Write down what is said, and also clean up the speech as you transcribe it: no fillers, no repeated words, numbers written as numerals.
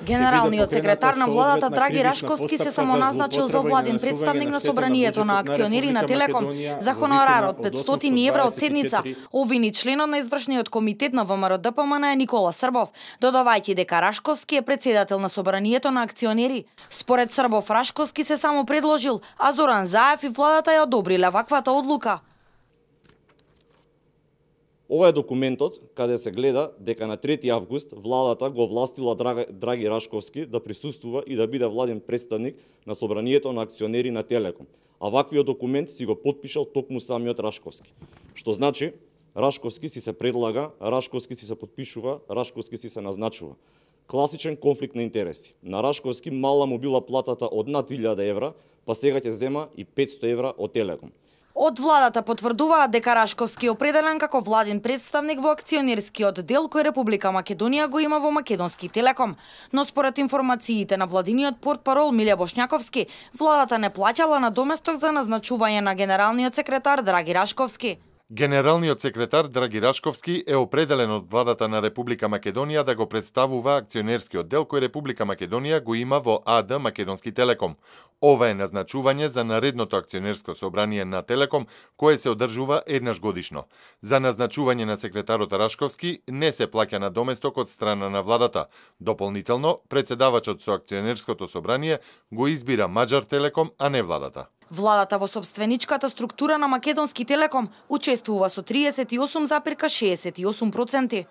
Генералниот секретар на владата Драги Рашковски се самоназначил за владин представник на собранието на акционери на Телеком за хонорар од 500 евра од седница. Обвини членот на извршниот комитет на ВМРО ДПМН е Никола Србов, додавајќи дека Рашковски е претседател на собранието на акционери. Според Србов, Рашковски се само предложил, а Зоран Заев и владата ја одобриле ваквата одлука. Ова е документот каде се гледа дека на 3 август владата го властила Драги Рашковски да присуствува и да биде владен представник на собранието на акционери на Телеком. А ваквиот документ си го потпишал токму самиот Рашковски. Што значи, Рашковски си се предлага, Рашковски си се потпишува, Рашковски си се назначува. Класичен конфликт на интереси. На Рашковски мала му била платата од над 1000 евра, па сега ќе зема и 500 евра од Телеком. Од владата потврдуваат дека Рашковски е определен како владин представник во акционерскиот дел кој Република Македонија го има во Македонски Телеком. Но според информациите на владиниот портпарол Миле Бошњаковски, владата не плаќала надоместок за назначување на генералниот секретар Драги Рашковски. Генералниот секретар Драги Рашковски е определен од владата на Република Македонија да го представува акционерскиот дел кој Република Македонија го има во АД Македонски Телеком. Ова е назначување за наредното акционерско собрание на Телеком, кое се одржува еднаш годишно. За назначување на секретарот Рашковски не се плаќа надоместок од страна на владата. Дополнително, председавачот со акционерското собрание го избира Маđар Телеком, а не владата. Владата во собственичката структура на Македонски Телеком учествува со 38,68%.